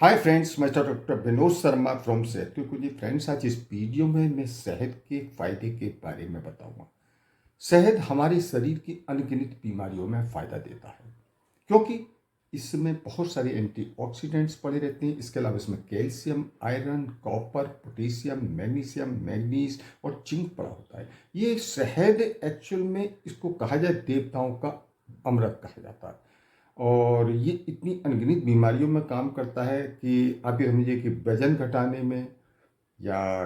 Hi friends, मैं doctor Vinod Sharma from सेहत क्योंकि जी फ्रेंड्स, आज इस वीडियो में मैं शहद के फायदे के बारे में बताऊंगा। शहद हमारे शरीर की अनगिनत बीमारियों में फ़ायदा देता है क्योंकि इसमें बहुत सारे एंटीऑक्सीडेंट्स पड़े रहते हैं। इसके अलावा इसमें calcium, iron, copper, potassium, magnesium, manganese और जिंक पड़ा होता है। ये शहद एक्चुअल में इसको कहा जाए देवताओं का अमृत कहा जाता है और ये इतनी अनगिनत बीमारियों में काम करता है कि आप ये समझिए कि वजन घटाने में या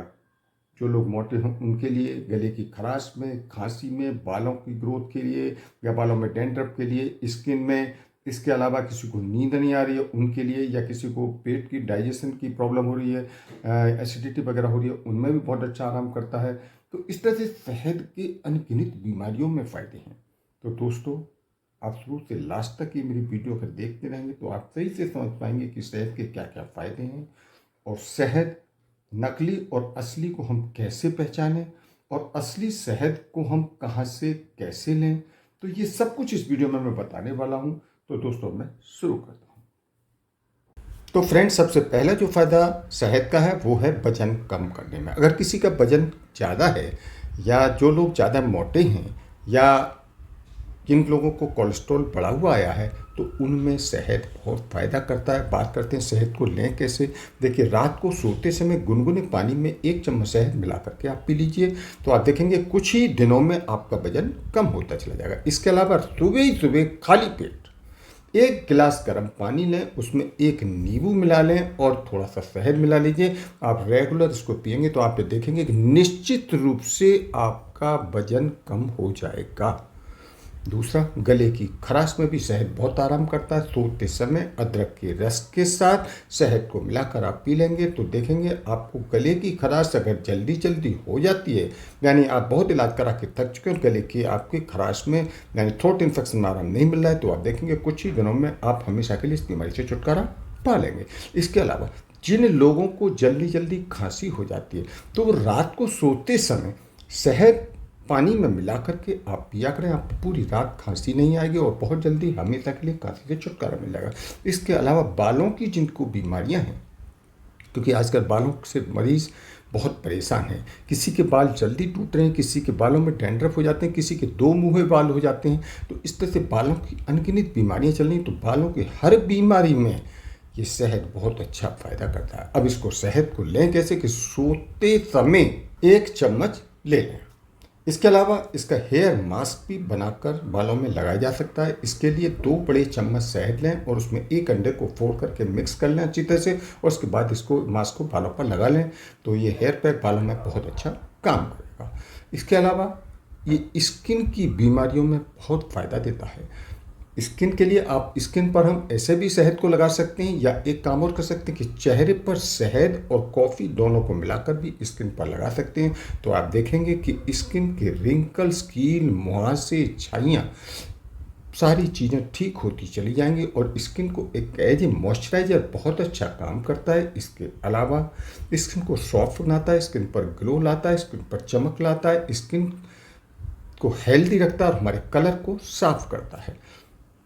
जो लोग मोटे हों उनके लिए, गले की खराश में, खांसी में, बालों की ग्रोथ के लिए या बालों में डैंड्रफ के लिए, स्किन में। इसके अलावा किसी को नींद नहीं आ रही है उनके लिए, या किसी को पेट की डाइजेशन की प्रॉब्लम हो रही है, एसिडिटी वगैरह हो रही है, उनमें भी बहुत अच्छा आराम करता है। तो इस तरह से शहद के अनगिनत बीमारियों में फ़ायदे हैं। तो दोस्तों, आप शुरू से लास्ट तक ये मेरी वीडियो अगर देखते रहेंगे तो आप सही से समझ पाएंगे कि शहद के क्या क्या फ़ायदे हैं और शहद नकली और असली को हम कैसे पहचानें और असली शहद को हम कहाँ से कैसे लें। तो ये सब कुछ इस वीडियो में मैं बताने वाला हूँ। तो दोस्तों, मैं शुरू करता हूँ। तो फ्रेंड्स, सबसे पहला जो फ़ायदा शहद का है वो है वजन कम करने में। अगर किसी का वजन ज़्यादा है या जो लोग ज़्यादा मोटे हैं या जिन लोगों को कोलेस्ट्रॉल बढ़ा हुआ आया है तो उनमें शहद बहुत फ़ायदा करता है। बात करते हैं शहद को लें कैसे। देखिए, रात को सोते समय गुनगुने पानी में 1 चम्मच शहद मिला करके आप पी लीजिए तो आप देखेंगे कुछ ही दिनों में आपका वजन कम होता चला जाएगा। इसके अलावा सुबह ही सुबह खाली पेट 1 गिलास गर्म पानी लें, उसमें 1 नींबू मिला लें और थोड़ा सा शहद मिला लीजिए। आप रेगुलर इसको पिएंगे तो आप देखेंगे कि निश्चित रूप से आपका वजन कम हो जाएगा। दूसरा, गले की खराश में भी शहद बहुत आराम करता है। सोते समय अदरक के रस के साथ शहद को मिलाकर आप पी लेंगे तो देखेंगे आपको गले की खराश अगर जल्दी जल्दी हो जाती है, यानी आप बहुत इलाज करा के थक चुके हैं, गले की आपकी खराश में यानी थ्रोट इन्फेक्शन में आराम नहीं मिल रहा है, तो आप देखेंगे कुछ ही दिनों में आप हमेशा के लिए इस बीमारी से छुटकारा पा लेंगे। इसके अलावा जिन लोगों को जल्दी जल्दी खांसी हो जाती है तो वो रात को सोते समय शहद पानी में मिला करके आप पिया करें, आप पूरी रात खांसी नहीं आएगी और बहुत जल्दी हमेशा के लिए खांसी से छुटकारा मिल जाएगा। इसके अलावा बालों की जिनको बीमारियां हैं, क्योंकि आजकल बालों से मरीज़ बहुत परेशान हैं। किसी के बाल जल्दी टूट रहे हैं, किसी के बालों में डैंड्रफ हो जाते हैं, किसी के 2 मुँहे बाल हो जाते हैं। तो इस तरह से बालों की अनगिनत बीमारियाँ चल रही हैं। तो बालों की हर बीमारी में ये शहद बहुत अच्छा फ़ायदा करता है। अब इसको शहद को लें कैसे कि सोते समय 1 चम्मच ले लें। इसके अलावा इसका हेयर मास्क भी बनाकर बालों में लगाया जा सकता है। इसके लिए 2 बड़े चम्मच शहद लें और उसमें 1 अंडे को फोड़ करके मिक्स कर लें अच्छी तरह से और उसके बाद इसको मास्क को बालों पर लगा लें तो ये हेयर पैक बालों में बहुत अच्छा काम करेगा। इसके अलावा ये स्किन की बीमारियों में बहुत फ़ायदा देता है। स्किन के लिए आप स्किन पर हम ऐसे भी शहद को लगा सकते हैं या एक काम और कर सकते हैं कि चेहरे पर शहद और कॉफ़ी दोनों को मिलाकर भी स्किन पर लगा सकते हैं। तो आप देखेंगे कि स्किन के रिंकल्स, कील, मुहासे, छाइयाँ, सारी चीज़ें ठीक होती चली जाएंगी और स्किन को एक एज ए मॉइस्चराइजर बहुत अच्छा काम करता है। इसके अलावा स्किन को सॉफ्ट बनाता है, स्किन पर ग्लो लाता है, स्किन पर चमक लाता है, स्किन को हेल्दी रखता है और हमारे कलर को साफ करता है।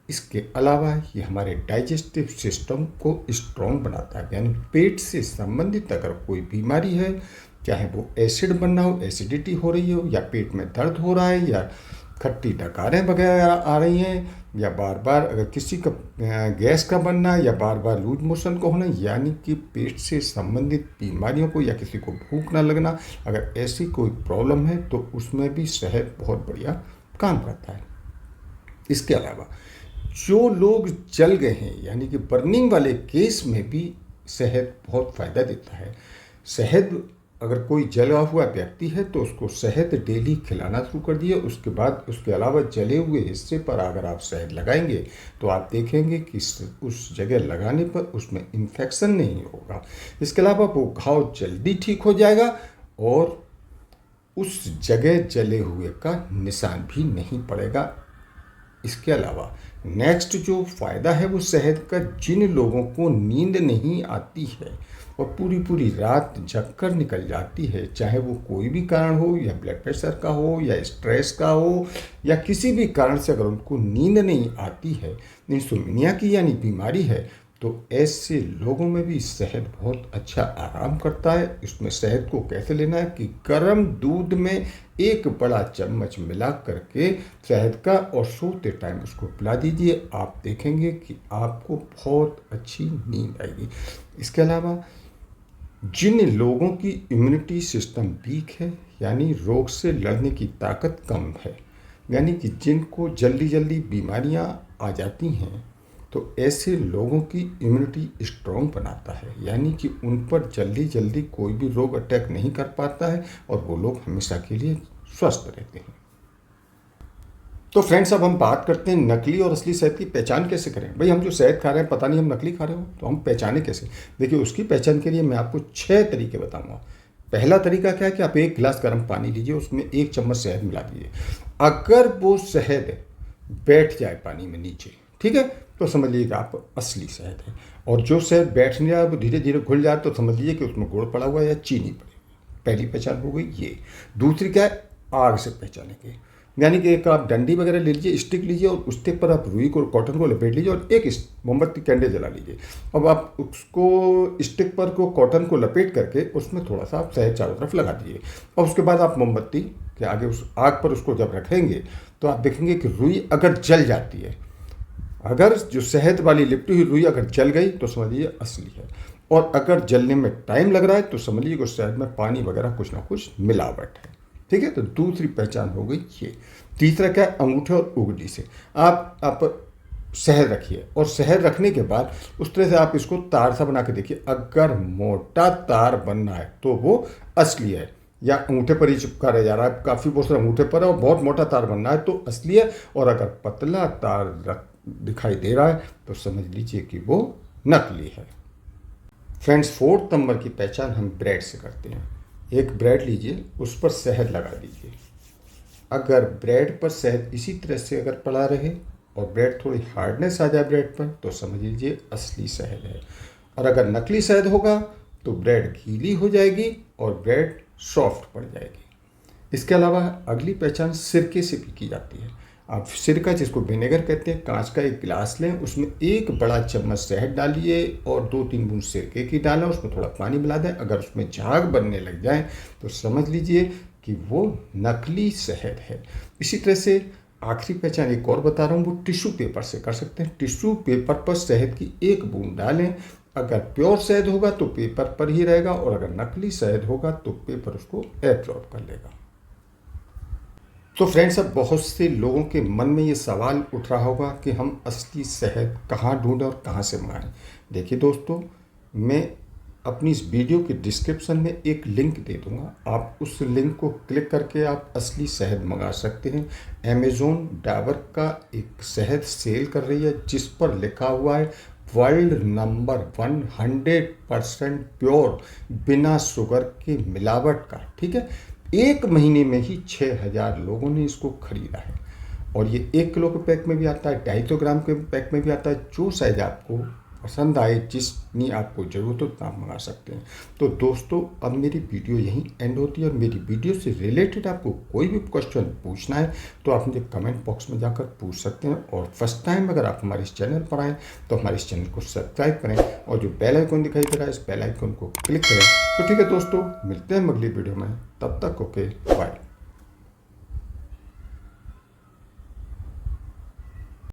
इसके अलावा ये हमारे डाइजेस्टिव सिस्टम को स्ट्रॉन्ग बनाता है, यानी पेट से संबंधित अगर कोई बीमारी है, चाहे वो एसिड बनना हो, एसिडिटी हो रही हो, या पेट में दर्द हो रहा है, या खट्टी डकारें वगैरह आ रही हैं, या बार बार अगर किसी का गैस का बनना या बार बार लूज मोशन को होना, यानी कि पेट से संबंधित बीमारियों को, या किसी को भूख ना लगना, अगर ऐसी कोई प्रॉब्लम है तो उसमें भी शहद बहुत बढ़िया काम करता है। इसके अलावा जो लोग जल गए हैं, यानी कि बर्निंग वाले केस में भी शहद बहुत फ़ायदा देता है। शहद, अगर कोई जला हुआ व्यक्ति है तो उसको शहद डेली खिलाना शुरू कर दिए। उसके बाद उसके अलावा जले हुए हिस्से पर अगर आप शहद लगाएंगे तो आप देखेंगे कि उस जगह लगाने पर उसमें इन्फेक्शन नहीं होगा। इसके अलावा वो घाव जल्दी ठीक हो जाएगा और उस जगह जले हुए का निशान भी नहीं पड़ेगा। इसके अलावा नेक्स्ट जो फ़ायदा है वो शहद का, जिन लोगों को नींद नहीं आती है और पूरी पूरी रात जगकर निकल जाती है, चाहे वो कोई भी कारण हो, या ब्लड प्रेशर का हो, या स्ट्रेस का हो, या किसी भी कारण से अगर उनको नींद नहीं आती है, इंसोम्निया की यानी बीमारी है, तो ऐसे लोगों में भी शहद बहुत अच्छा आराम करता है। इसमें शहद को कैसे लेना है कि गर्म दूध में एक बड़ा चम्मच मिला करके शहद का और सोते टाइम उसको पिला दीजिए। आप देखेंगे कि आपको बहुत अच्छी नींद आएगी। इसके अलावा जिन लोगों की इम्यूनिटी सिस्टम वीक है, यानी रोग से लड़ने की ताकत कम है, यानी कि जिनको जल्दी जल्दी बीमारियां आ जाती हैं, तो ऐसे लोगों की इम्यूनिटी स्ट्रॉन्ग बनाता है, यानी कि उन पर जल्दी जल्दी कोई भी रोग अटैक नहीं कर पाता है और वो लोग हमेशा के लिए स्वस्थ रहते हैं। तो फ्रेंड्स, अब हम बात करते हैं नकली और असली शहद की पहचान कैसे करें। भाई, हम जो शहद खा रहे हैं पता नहीं हम नकली खा रहे हो, तो हम पहचाने कैसे। देखिए, उसकी पहचान के लिए मैं आपको 6 तरीके बताऊंगा। पहला तरीका क्या है कि आप एक गिलास गर्म पानी लीजिए, उसमें 1 चम्मच शहद मिला दीजिए। अगर वो शहद बैठ जाए पानी में नीचे, ठीक है, तो समझ लीजिए कि आप असली शहद है। और जो शहद बैठ नहीं रहा है वो धीरे धीरे घुल जाए तो समझ लीजिए कि उसमें गुड़ पड़ा हुआ है या चीनी पड़ी। पहली पहचान हो गई ये। दूसरी क्या है, आग से पहचानेंगे, यानी कि एक आप डंडी वगैरह ले लीजिए, स्टिक लीजिए और उसके पर आप रुई को कॉटन को लपेट लीजिए और एक मोमबत्ती कैंडल जला लीजिए। अब आप उसको स्टिक पर को कॉटन को लपेट करके उसमें थोड़ा सा आप शहद चारों तरफ लगा दीजिए और उसके बाद आप मोमबत्ती के आगे उस आग पर उसको जब रखेंगे तो आप देखेंगे कि रुई अगर जल जाती है, अगर जो शहद वाली लिपटी हुई रुई अगर जल गई तो समझ लीजिए असली है, और अगर जलने में टाइम लग रहा है तो समझ लीजिए उस शहद में पानी वगैरह कुछ ना कुछ मिलावट है। ठीक है, तो दूसरी पहचान हो गई ये। तीसरा क्या है, अंगूठे और उंगली से आप शहद रखिए और शहद रखने के बाद उस तरह से आप इसको तार सा बना के देखिए। अगर मोटा तार बनना है तो वो असली है, या अंगूठे पर ही चिपका रह जा रहा है, काफ़ी बहुत सारे अंगूठे पर है और बहुत मोटा तार बनना है तो असली है, और अगर पतला तार दिखाई दे रहा है तो समझ लीजिए कि वो नकली है। फ्रेंड्स, 4th नंबर की पहचान हम ब्रेड से करते हैं। एक ब्रेड लीजिए, उस पर शहद लगा दीजिए। अगर ब्रेड पर शहद इसी तरह से अगर पड़ा रहे और ब्रेड थोड़ी हार्डनेस आ जाए ब्रेड पर तो समझ लीजिए असली शहद है, और अगर नकली शहद होगा तो ब्रेड गीली हो जाएगी और ब्रेड सॉफ्ट पड़ जाएगी। इसके अलावा अगली पहचान सिरके से भी की जाती है। आप सिरका, जिसको विनेगर कहते हैं, कांच का एक गिलास लें, उसमें एक बड़ा चम्मच शहद डालिए और 2-3 बूंद सिरके की डालें, उसमें थोड़ा पानी मिला दें। अगर उसमें झाग बनने लग जाए तो समझ लीजिए कि वो नकली शहद है। इसी तरह से आखिरी पहचान एक और बता रहा हूँ, वो टिश्यू पेपर से कर सकते हैं। टिश्यू पेपर पर शहद की 1 बूंद डालें। अगर प्योर शहद होगा तो पेपर पर ही रहेगा, और अगर नकली शहद होगा तो पेपर उसको एब्जॉर्ब कर लेगा। तो फ्रेंड्स, अब बहुत से लोगों के मन में ये सवाल उठ रहा होगा कि हम असली शहद कहाँ ढूंढें और कहाँ से मंगाएं। देखिए दोस्तों, मैं अपनी इस वीडियो के डिस्क्रिप्शन में एक लिंक दे दूंगा, आप उस लिंक को क्लिक करके आप असली शहद मंगा सकते हैं। अमेज़ॉन डाबर का एक शहद सेल कर रही है जिस पर लिखा हुआ है वर्ल्ड नंबर 100% प्योर, बिना शुगर के मिलावट का। ठीक है, 1 महीने में ही 6000 लोगों ने इसको खरीदा है, और ये 1 किलो के पैक में भी आता है, 250 ग्राम के पैक में भी आता है। जो साइज आपको पसंद आए, जितनी आपको ज़रूरत हो उतना आप मंगा सकते हैं। तो दोस्तों, अब मेरी वीडियो यहीं एंड होती है, और मेरी वीडियो से रिलेटेड आपको कोई भी क्वेश्चन पूछना है तो आप मुझे कमेंट बॉक्स में जाकर पूछ सकते हैं। और फर्स्ट टाइम अगर आप हमारे इस चैनल पर आएँ तो हमारे इस चैनल को सब्सक्राइब करें और जो बेल आइकन दिखाई दे रहा है इस बेल आइकन को क्लिक करें। तो ठीक है दोस्तों, मिलते हैं अगली वीडियो में, तब तक ओके बाय।